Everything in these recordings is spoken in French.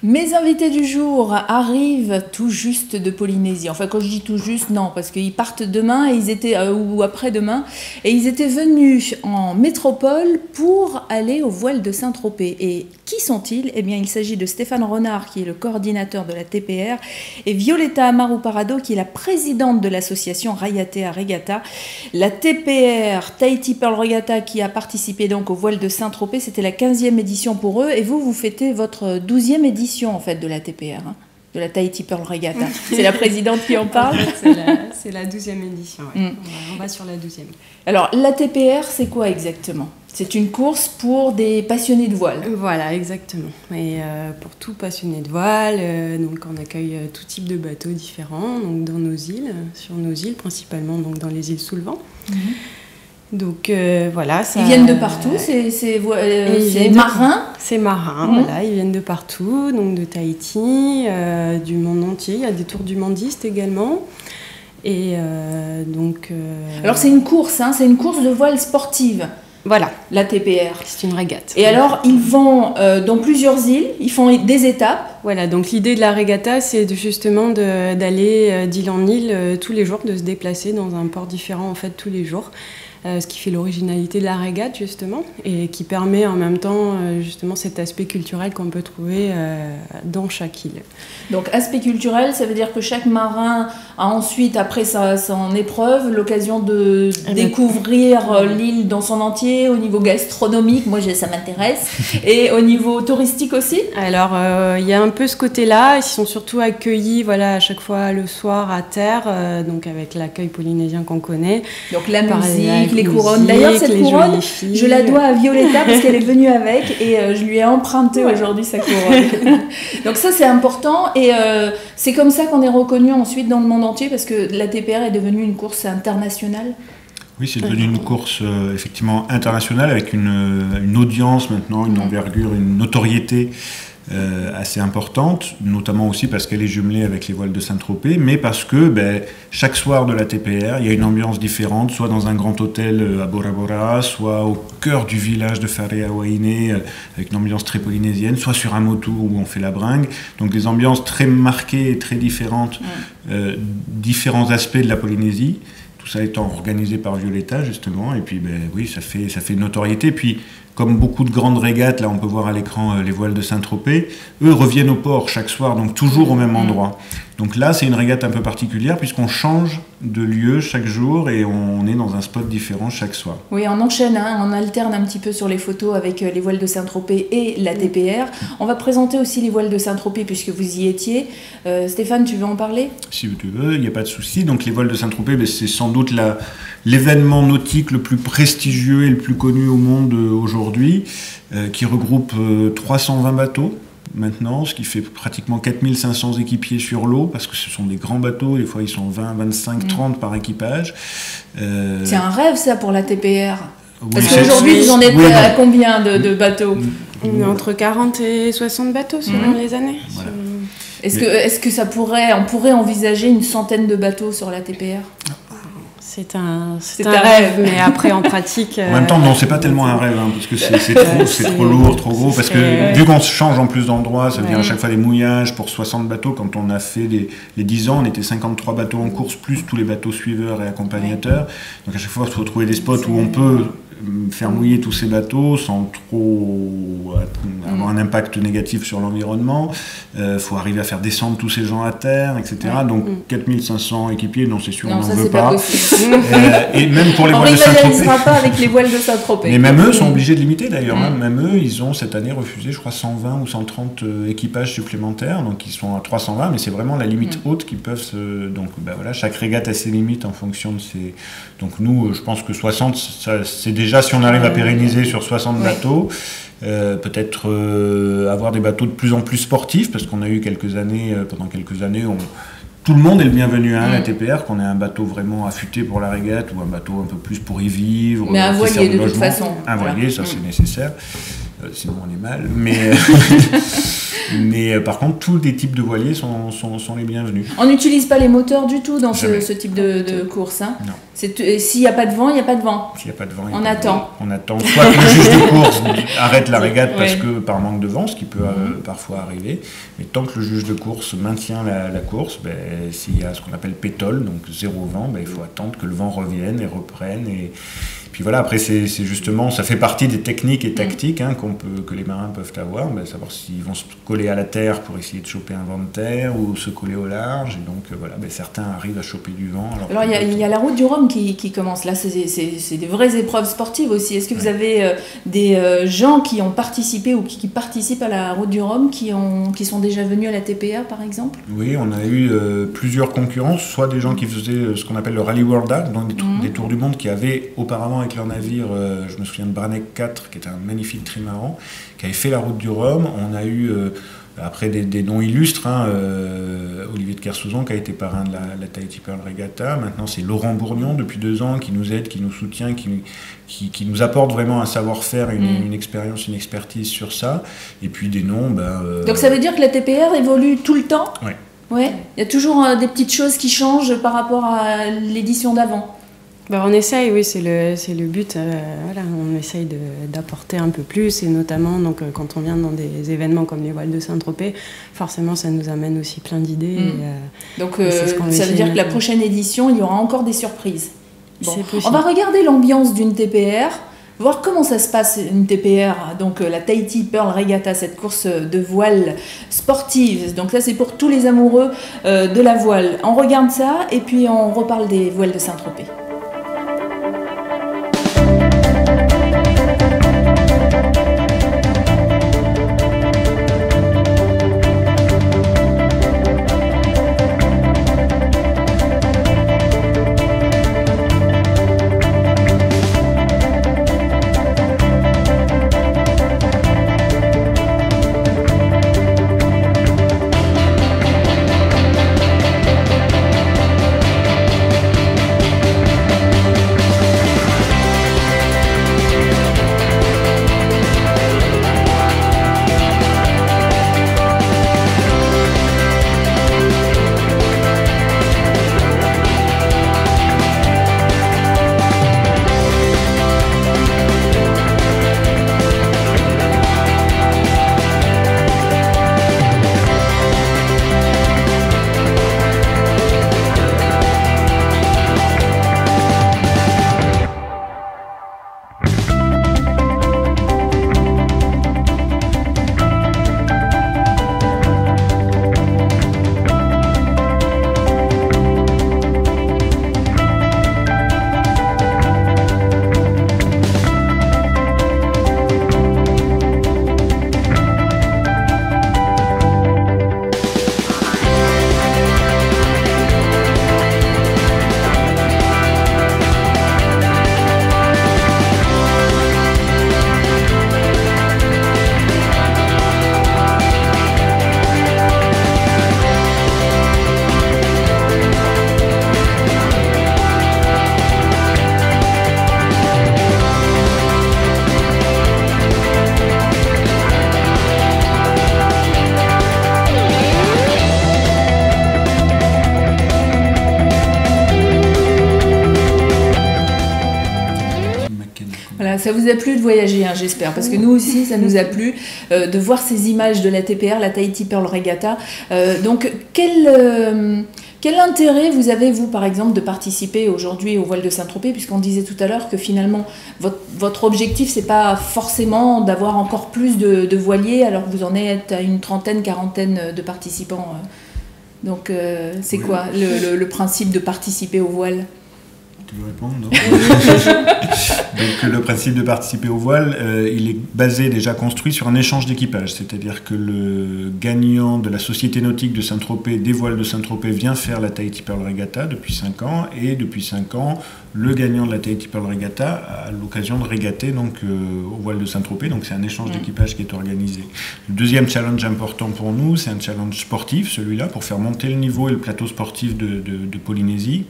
Mes invités du jour arrivent tout juste de Polynésie. Enfin, quand je dis tout juste, non, parce qu'ils partent demain et ils étaient, ou après-demain, et ils étaient venus en métropole pour aller au voile de Saint-Tropez. Et qui sont-ils? Eh bien, il s'agit de Stéphane Renard, qui est le coordinateur de la TPR, et Violeta Amaru Parado, qui est la présidente de l'association Rayatea Regatta. La TPR, Tahiti Pearl Regatta, qui a participé donc au voile de Saint-Tropez, c'était la 15e édition pour eux, et vous fêtez votre 12e édition en fait de la TPR, hein, de la Tahiti Pearl Regatta. C'est la présidente qui en parle. En fait, c'est la 12e édition. Ouais. On va sur la 12e. Alors la TPR, c'est quoi exactement? C'est une course pour des passionnés de voile. Voilà, exactement. Et pour tout passionné de voile, donc on accueille tout type de bateaux différents, donc dans nos îles, sur nos îles principalement, donc dans les îles sous le vent. Donc voilà, ça, ils viennent de partout, c'est marins. C'est marins, voilà, ils viennent de partout, donc de Tahiti, du monde entier. Il y a des tours du mondiste également. Et donc. Alors c'est une course, hein, c'est une course de voile sportive. Voilà, la TPR. C'est une régate. Et alors, ils vont dans plusieurs îles, ils font des étapes. Voilà, donc l'idée de la régata, c'est justement d'aller d'île en île tous les jours, de se déplacer dans un port différent en fait tous les jours. Ce qui fait l'originalité de la régate justement et qui permet en même temps justement cet aspect culturel qu'on peut trouver dans chaque île. Donc aspect culturel, ça veut dire que chaque marin a ensuite, après son épreuve, l'occasion de découvrir l'île dans son entier, au niveau gastronomique, moi ça m'intéresse, et au niveau touristique aussi. Alors il y a un peu ce côté-là, ils sont surtout accueillis voilà, à chaque fois le soir à terre, donc avec l'accueil polynésien qu'on connaît. Donc la musique, les couronnes. D'ailleurs, cette couronne, je la dois à Violeta parce qu'elle est venue avec et je lui ai emprunté aujourd'hui sa couronne. Donc ça, c'est important et c'est comme ça qu'on est reconnu ensuite dans le monde entier parce que la TPR est devenue une course internationale. Oui, c'est devenu une course effectivement internationale avec une audience maintenant, une envergure, une notoriété assez importante, notamment aussi parce qu'elle est jumelée avec les voiles de Saint-Tropez, mais parce que chaque soir de la TPR, il y a une ambiance différente, soit dans un grand hôtel à Bora Bora, soit au cœur du village de Whareawaine, avec une ambiance très polynésienne, soit sur un motu où on fait la bringue. Donc des ambiances très marquées et très différentes, différents aspects de la Polynésie. Tout ça étant organisé par Violeta, justement, et puis oui, ça fait une notoriété. Puis, comme beaucoup de grandes régates, là on peut voir à l'écran les voiles de Saint-Tropez, eux reviennent au port chaque soir, donc toujours au même endroit. Donc là, c'est une régate un peu particulière, puisqu'on change de lieu chaque jour et on est dans un spot différent chaque soir. Oui, on enchaîne, hein, on alterne un petit peu sur les photos avec les voiles de Saint-Tropez et la TPR. On va présenter aussi les voiles de Saint-Tropez, puisque vous y étiez. Stéphane, tu veux en parler? Si tu veux, il n'y a pas de souci. Donc les voiles de Saint-Tropez, c'est sans doute l'événement nautique le plus prestigieux et le plus connu au monde aujourd'hui, qui regroupe 320 bateaux maintenant, ce qui fait pratiquement 4500 équipiers sur l'eau, parce que ce sont des grands bateaux, des fois ils sont 20, 25, 30 par équipage. C'est un rêve ça pour la TPR. Oui, parce qu'aujourd'hui vous en êtes à combien de bateaux? Entre 40 et 60 bateaux selon les années. Voilà. Est-ce que on pourrait envisager une centaine de bateaux sur la TPR? C'est un rêve, mais après en pratique... En même temps, non, c'est pas tellement un rêve, hein, parce que c'est trop lourd, trop gros, parce que vu qu'on se change en plus d'endroits, ça devient à chaque fois des mouillages pour 60 bateaux. Quand on a fait les 10 ans, on était 53 bateaux en course, plus tous les bateaux suiveurs et accompagnateurs. Donc à chaque fois, il faut trouver des spots où on peut faire mouiller tous ces bateaux sans trop avoir un impact négatif sur l'environnement. Faut arriver à faire descendre tous ces gens à terre, etc. Donc 4500 équipiers, non, c'est sûr, on n'en veut pas. Et même pour les voiles de Saint-Tropez. On ne rivalisera pas avec les voiles de Saint-Tropez. Mais même eux sont obligés de limiter d'ailleurs. Même eux, ils ont cette année refusé, je crois, 120 ou 130 équipages supplémentaires. Donc ils sont à 320, mais c'est vraiment la limite haute qu'ils peuvent se... Donc voilà, chaque régate a ses limites en fonction de ses... Donc nous, je pense que 60, c'est déjà si on arrive à pérenniser sur 60 bateaux. Peut-être avoir des bateaux de plus en plus sportifs, parce qu'on a eu pendant quelques années, tout le monde est le bienvenu à la TPR, qu'on ait un bateau vraiment affûté pour la régate ou un bateau un peu plus pour y vivre. Mais un voilier de toute façon. Un voilier, ça c'est nécessaire. sinon on est mal. Mais par contre, tous les types de voiliers sont les bienvenus. On n'utilise pas les moteurs du tout dans ce type de course. Hein. Non. S'il n'y a pas de vent, il n'y a pas de vent. S'il n'y a pas de vent, on attend. On attend. Soit que le juge de course arrête la régate parce que par manque de vent, ce qui peut parfois arriver. Mais tant que le juge de course maintient la course, s'il y a ce qu'on appelle pétole, donc zéro vent, il faut attendre que le vent revienne et reprenne. Et puis voilà, après c'est justement, ça fait partie des techniques et tactiques que les marins peuvent avoir, savoir s'ils vont se coller à la terre pour essayer de choper un vent de terre ou se coller au large. Et donc certains arrivent à choper du vent. Alors il y a la route du Rhum qui commence là, c'est des vraies épreuves sportives aussi. Est-ce que vous avez des gens qui ont participé ou qui participent à la route du Rhum qui sont déjà venus à la TPR par exemple? Oui, on a eu plusieurs concurrences, soit des gens qui faisaient ce qu'on appelle le Rally World Art, donc des tours du monde qui avaient auparavant avec leur navire, je me souviens de Branek 4 qui était un magnifique trimaran, qui avait fait la route du Rhum. On a eu après des noms illustres, Olivier de Kersauzon qui a été parrain de la Tahiti Pearl Regatta. Maintenant c'est Laurent Bourgnon depuis 2 ans qui nous aide, qui nous soutient, qui nous apporte vraiment un savoir-faire, une expérience, une expertise sur ça. Et puis des noms... Donc ça veut dire que la TPR évolue tout le temps? Oui. Ouais. Il y a toujours des petites choses qui changent par rapport à l'édition d'avant. On essaye, oui, c'est le but. On essaye d'apporter un peu plus, et notamment quand on vient dans des événements comme les voiles de Saint-Tropez, forcément ça nous amène aussi plein d'idées. Donc ça veut dire que la prochaine édition, il y aura encore des surprises. Bon. On va regarder l'ambiance d'une TPR, voir comment ça se passe une TPR, donc la Tahiti Pearl Regatta, cette course de voile sportive. Donc ça c'est pour tous les amoureux de la voile. On regarde ça et puis on reparle des voiles de Saint-Tropez. Ça vous a plu de voyager, j'espère, parce que nous aussi, ça nous a plu de voir ces images de la TPR, la Tahiti Pearl Regatta. Donc, quel intérêt vous avez, vous, par exemple, de participer aujourd'hui au voile de Saint-Tropez, puisqu'on disait tout à l'heure que finalement, votre objectif, c'est pas forcément d'avoir encore plus de voiliers, alors que vous en êtes à une trentaine, quarantaine de participants. Donc, c'est quoi le principe de participer au voile ? Tu veux répondre, non? Donc le principe de participer au voile, il est basé, déjà construit sur un échange d'équipage, c'est-à-dire que le gagnant de la Société nautique de Saint-Tropez, des voiles de Saint-Tropez, vient faire la Tahiti Pearl Regatta depuis 5 ans, et depuis 5 ans, le gagnant de la Tahiti Pearl Regatta a l'occasion de régater donc, au voile de Saint-Tropez. Donc c'est un échange d'équipage qui est organisé. Le deuxième challenge important pour nous, c'est un challenge sportif, celui-là, pour faire monter le niveau et le plateau sportif de Polynésie.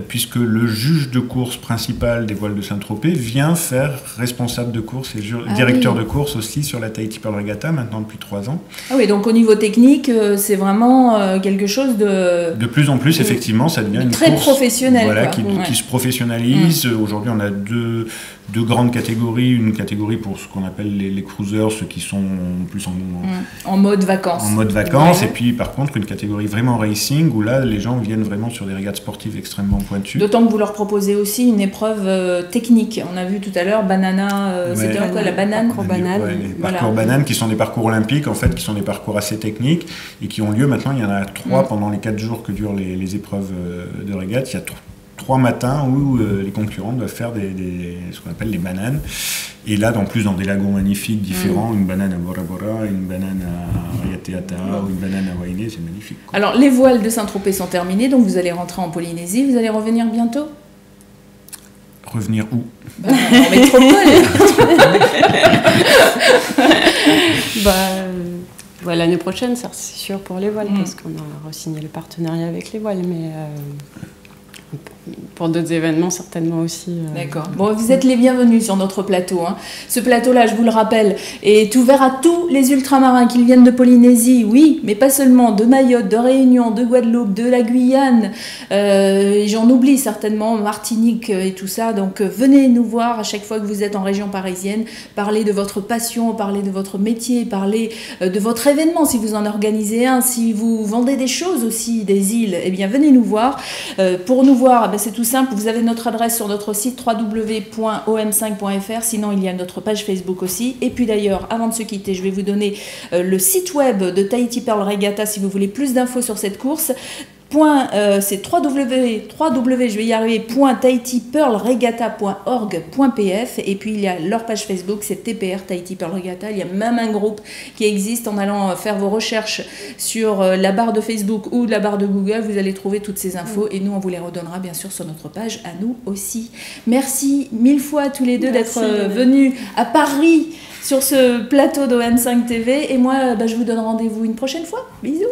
Puisque le juge de course principal des voiles de Saint-Tropez vient faire responsable de course et directeur de course aussi sur la Tahiti Pearl Regatta maintenant depuis 3 ans. Ah oui, donc au niveau technique, c'est vraiment quelque chose de... De plus en plus, effectivement, ça devient une très course professionnelle. Voilà, qui se professionnalise. Aujourd'hui, on a deux grandes catégories. Une catégorie pour ce qu'on appelle les cruisers, ceux qui sont plus en mode vacances. En mode vacances. Et puis, par contre, une catégorie vraiment racing, où là, les gens viennent vraiment sur des régates sportives extrêmement pointues. D'autant que vous leur proposez aussi une épreuve technique. On a vu tout à l'heure, banana, c'était quoi, la banane parcours banane. Les parcours bananes, qui sont des parcours olympiques, en fait, qui sont des parcours assez techniques, et qui ont lieu maintenant, il y en a 3 pendant les 4 jours que durent les épreuves de régate. Il y a 3 matins où les concurrents doivent faire ce qu'on appelle les bananes. Et là, en plus, dans des lagons magnifiques différents, une banane à Bora Bora, une banane à Rayateata, ou une banane à Wainé, c'est magnifique. Alors, les voiles de Saint-Tropez sont terminées, donc vous allez rentrer en Polynésie. Vous allez revenir bientôt ? Revenir où ? En métropole. L'année prochaine, c'est sûr pour les voiles, parce qu'on a re-signé le partenariat avec les voiles, mais pour d'autres événements, certainement aussi. D'accord. Bon, vous êtes les bienvenus sur notre plateau. Ce plateau-là, je vous le rappelle, est ouvert à tous les ultramarins qui viennent de Polynésie, oui, mais pas seulement, de Mayotte, de Réunion, de Guadeloupe, de la Guyane, j'en oublie certainement, Martinique et tout ça. Donc, venez nous voir à chaque fois que vous êtes en région parisienne, parlez de votre passion, parlez de votre métier, parlez de votre événement, si vous en organisez un, si vous vendez des choses aussi, des îles, eh bien, venez nous voir. Pour nous voir, c'est tout simple, vous avez notre adresse sur notre site www.om5.fr, sinon il y a notre page Facebook aussi. Et puis d'ailleurs, avant de se quitter, je vais vous donner le site web de Tahiti Pearl Regatta si vous voulez plus d'infos sur cette course. C'est www.tahitipearlregatta.org.pf, et puis il y a leur page Facebook, c'est TPR Tahiti Pearl Regatta. Il y a même un groupe qui existe. En allant faire vos recherches sur la barre de Facebook ou la barre de Google, vous allez trouver toutes ces infos, et nous on vous les redonnera bien sûr sur notre page à nous aussi. Merci 1000 fois tous les deux d'être venus à Paris sur ce plateau d'OM5 TV, et moi je vous donne rendez-vous une prochaine fois. Bisous.